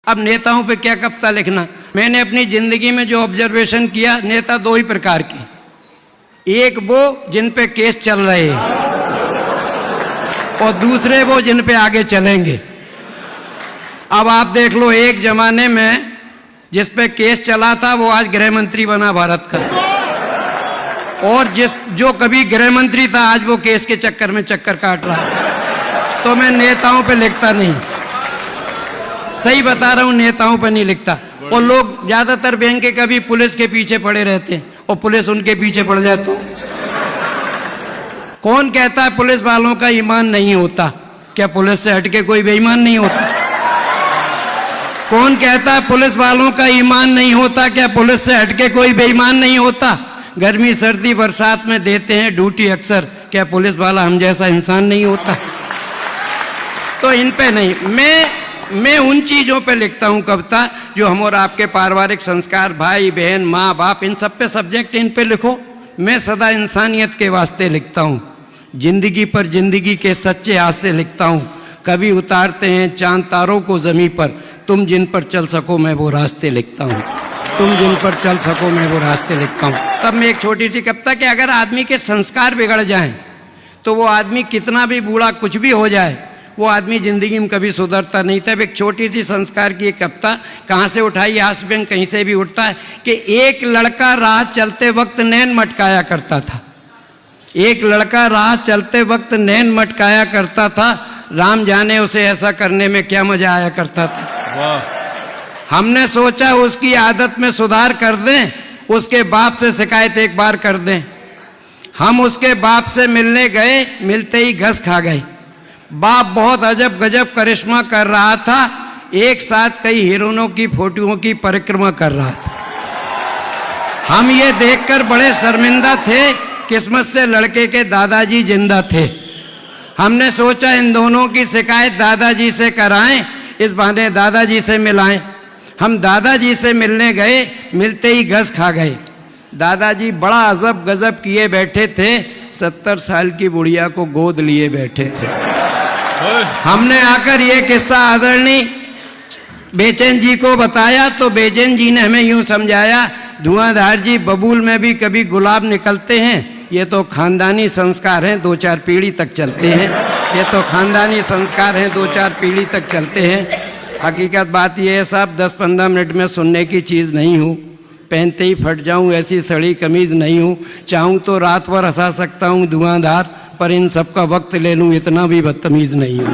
अब नेताओं पे क्या कविता लिखना। मैंने अपनी जिंदगी में जो ऑब्जर्वेशन किया, नेता दो ही प्रकार के, एक वो जिन पे केस चल रहे हैं और दूसरे वो जिन पे आगे चलेंगे। अब आप देख लो, एक जमाने में जिस पे केस चला था वो आज गृह मंत्री बना भारत का, और जो कभी गृह मंत्री था आज वो केस के चक्कर में चक्कर काट रहा है। तो मैं नेताओं पे लिखता नहीं, सही बता रहा हूं, नेताओं पर नहीं लिखता। और लोग ज्यादातर बैंक के कभी पुलिस के पीछे पड़े रहते हैं और पुलिस उनके पीछे पड़ जाए तो कौन कहता है पुलिस वालों का ईमान नहीं होता? क्या पुलिस से हटके कोई बेईमान नहीं होता? कौन कहता है पुलिस वालों का ईमान नहीं होता? क्या पुलिस से हटके कोई बेईमान नहीं होता? गर्मी सर्दी बरसात में देते हैं ड्यूटी अक्सर, क्या पुलिस वाला हम जैसा इंसान नहीं होता? तो इन पे नहीं, मैं उन चीज़ों पे लिखता हूँ कविता जो हम और आपके पारिवारिक संस्कार, भाई बहन माँ बाप, इन सब पे सब्जेक्ट इन पे लिखो। मैं सदा इंसानियत के वास्ते लिखता हूँ, जिंदगी पर जिंदगी के सच्चे हाथ से लिखता हूँ। कभी उतारते हैं चांद तारों को ज़मीं पर, तुम जिन पर चल सको मैं वो रास्ते लिखता हूँ, तुम जिन पर चल सको मैं वो रास्ते लिखता हूँ। तब मैं एक छोटी सी कविता कि अगर आदमी के संस्कार बिगड़ जाएं तो वो आदमी कितना भी बूढ़ा कुछ भी हो जाए, वो आदमी जिंदगी में कभी सुधरता नहीं था। एक छोटी सी संस्कार की एक कविता कहाँ से उठाई, हास्य व्यंग कहीं से भी उठता है कि एक लड़का राह चलते वक्त नैन मटकाया करता था। एक लड़का राह चलते वक्त नैन मटकाया करता था, राम जाने उसे ऐसा करने में क्या मजा आया करता था। वाह। हमने सोचा उसकी आदत में सुधार कर दें, उसके बाप से शिकायत एक बार कर दें। हम उसके बाप से मिलने गए, मिलते ही घस खा गए। बाप बहुत अजब गजब करिश्मा कर रहा था, एक साथ कई हीरोइनों की फोटोओं की परिक्रमा कर रहा था। हम ये देखकर बड़े शर्मिंदा थे, किस्मत से लड़के के दादाजी जिंदा थे। हमने सोचा इन दोनों की शिकायत दादाजी से कराएं, इस बहाने दादाजी से मिलाएं। हम दादाजी से मिलने गए, मिलते ही घस खा गए। दादाजी बड़ा अजब गजब किए बैठे थे, 70 साल की बुढ़िया को गोद लिए बैठे थे। हमने आकर ये किस्सा आदरणीय बेचैन जी को बताया तो बेचैन जी ने हमें यूं समझाया, धुआंधार जी बबूल में भी कभी गुलाब निकलते हैं, ये तो खानदानी संस्कार हैं, 2-4 पीढ़ी तक चलते हैं। ये तो खानदानी संस्कार हैं, 2-4 पीढ़ी तक चलते हैं। हकीकत बात यह है साहब, 10-15 मिनट में सुनने की चीज़ नहीं हूँ, पहनते ही फट जाऊँ ऐसी सड़ी कमीज़ नहीं हूँ। चाहूँ तो रात भर हंसा सकता हूँ धुआंधार, पर इन सब का वक्त ले लूँ इतना भी बदतमीज नहीं हूँ।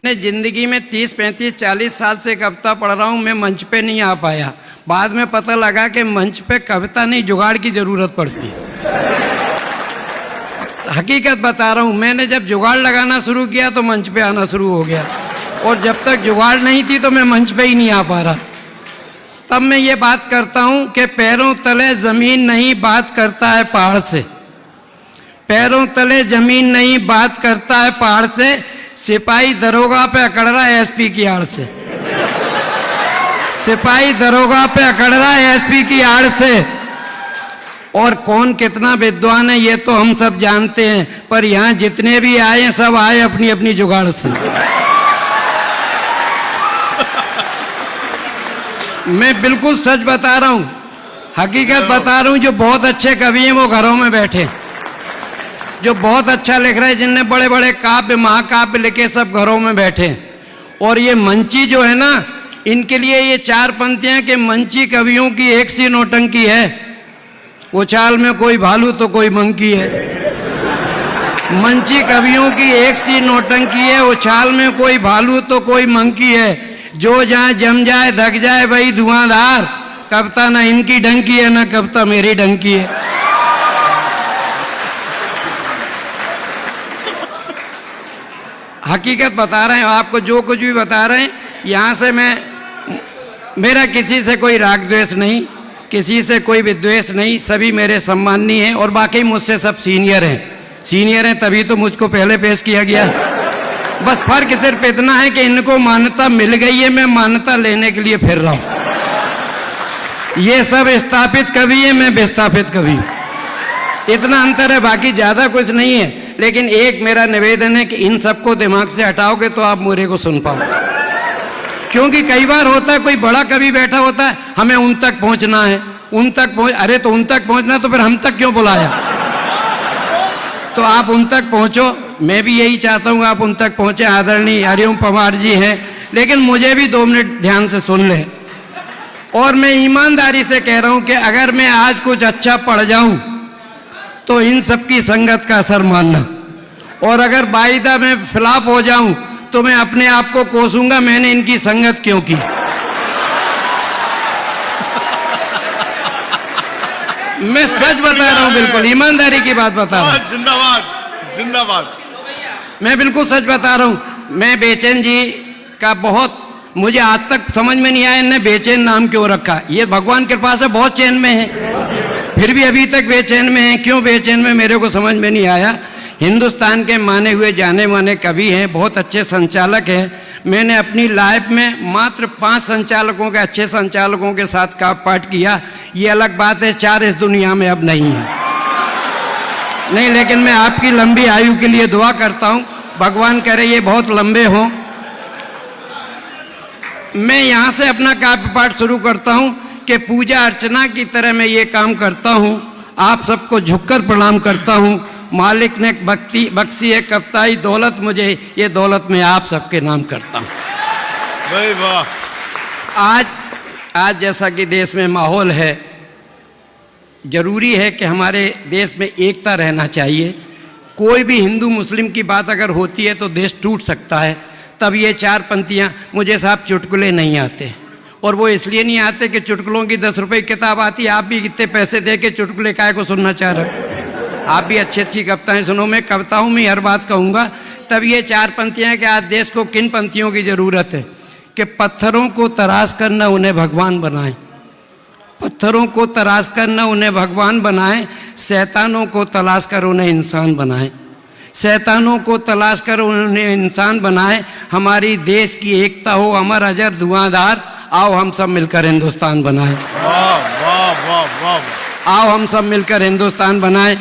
मैं जिंदगी में 30, 35, 40 साल से कविता पढ़ रहा हूँ, मैं मंच पे नहीं आ पाया। बाद में पता लगा कि मंच पे कविता नहीं जुगाड़ की जरूरत पड़ती है। हकीकत बता रहा हूँ, मैंने जब जुगाड़ लगाना शुरू किया तो मंच पे आना शुरू हो गया, और जब तक जुगाड़ नहीं थी तो मैं मंच पे ही नहीं आ पा रहा। तब मैं ये बात करता हूं कि पैरों तले जमीन नहीं बात करता है पहाड़ से, पैरों तले जमीन नहीं बात करता है पहाड़ से, सिपाही दरोगा पे अकड़ रहा है एसपी की आड़ से, सिपाही दरोगा पे अकड़ रहा है एसपी की आड़ से। और कौन कितना विद्वान है ये तो हम सब जानते हैं, पर यहाँ जितने भी आए सब आए अपनी अपनी जुगाड़ से। मैं बिल्कुल सच बता रहा हूँ, हकीकत बता रहा हूँ। जो बहुत अच्छे कवि हैं वो घरों में बैठे, जो बहुत अच्छा लिख रहे हैं, जिनने बड़े बड़े काव्य महाकाव्य लिखे, सब घरों में बैठे। और ये मंची जो है ना, इनके लिए ये 4 पंक्तियां कि मंची कवियों की एक सी नौटंकी है, उछाल में कोई भालू तो कोई मंकी है। मंची कवियों की एक सी नौटंकी है, उछाल में कोई भालू तो कोई मंकी है, जो जहाँ जम जाए धक जाए वही धुआंधार, कविता ना इनकी डंकी है ना कविता मेरी डंकी है। हकीकत बता रहे हैं आपको, जो कुछ भी बता रहे हैं यहाँ से मेरा किसी से कोई राग द्वेष नहीं, किसी से कोई विद्वेष नहीं, सभी मेरे सम्माननीय हैं। और बाकी मुझसे सब सीनियर हैं तभी तो मुझको पहले पेश किया गया। बस फर्क सिर्फ इतना है कि इनको मान्यता मिल गई है, मैं मान्यता लेने के लिए फिर रहा हूं। ये सब स्थापित कवि है, मैं विस्थापित कवि, इतना अंतर है, बाकी ज्यादा कुछ नहीं है। लेकिन एक मेरा निवेदन है कि इन सबको दिमाग से हटाओगे तो आप मेरे को सुन पाओ। क्योंकि कई बार होता है कोई बड़ा कवि बैठा होता है, हमें उन तक पहुंचना है, उन तक पहुंच, अरे तो उन तक पहुंचना तो फिर हम तक क्यों बुलाया? तो आप उन तक पहुंचो, मैं भी यही चाहता हूं आप उन तक पहुंचे। आदरणीय हरिओम पवार जी हैं, लेकिन मुझे भी 2 मिनट ध्यान से सुन लें। और मैं ईमानदारी से कह रहा हूं कि अगर मैं आज कुछ अच्छा पढ़ जाऊं तो इन सबकी संगत का असर मानना, और अगर बाइदा में फ्लॉप हो जाऊं तो मैं अपने आप को कोसूंगा मैंने इनकी संगत क्यों की। मैं सच बता रहा हूं, बिल्कुल ईमानदारी की बात बता रहा हूं। जिंदाबाद जिंदाबाद। मैं बिल्कुल सच बता रहा हूं। मैं बेचैन जी का बहुत, मुझे आज तक समझ में नहीं आया इन्हें बेचैन नाम क्यों रखा। ये भगवान की कृपा से बहुत चैन में है, फिर भी अभी तक बेचैन में है। क्यों बेचैन में मेरे को समझ में नहीं आया। हिंदुस्तान के माने हुए जाने माने कवि हैं, बहुत अच्छे संचालक हैं। मैंने अपनी लाइफ में मात्र 5 संचालकों के, अच्छे संचालकों के साथ का पाठ किया। ये अलग बात है 4 इस दुनिया में अब नहीं है। नहीं, लेकिन मैं आपकी लंबी आयु के लिए दुआ करता हूँ, भगवान करे ये बहुत लंबे हों। मैं यहाँ से अपना काव्य पाठ शुरू करता हूँ कि पूजा अर्चना की तरह मैं ये काम करता हूँ। आप सबको झुककर प्रणाम करता हूँ। मालिक ने बख्शी है कविताई दौलत मुझे, ये दौलत मैं आप सबके नाम करता हूँ। भाई वाह। आज जैसा कि देश में माहौल है, जरूरी है कि हमारे देश में एकता रहना चाहिए। कोई भी हिंदू मुस्लिम की बात अगर होती है तो देश टूट सकता है। तब ये 4 पंक्तियाँ, मुझे साहब चुटकुले नहीं आते, और वो इसलिए नहीं आते कि चुटकुलों की 10 रुपए की किताब आती है। आप भी कितने पैसे दे के चुटकुले काय को सुनना चाह रहे हो? आप भी अच्छी अच्छी कविताएं सुनो। मैं कविताओं में हर बात कहूँगा। तब ये 4 पंक्तियाँ कि आज देश को किन पंक्तियों की ज़रूरत है कि पत्थरों को तराश करना उन्हें भगवान बनाए, पत्थरों को तराश करना उन्हें भगवान बनाए, शैतानों को तलाश कर उन्हें इंसान बनाए, शैतानों को तलाश कर उन्हें इंसान बनाए। हमारी देश की एकता हो अमर अजर धुआंधार, आओ हम सब मिलकर हिंदुस्तान बनाए। वाह वाह वाह वाह। आओ हम सब मिलकर हिंदुस्तान बनाए।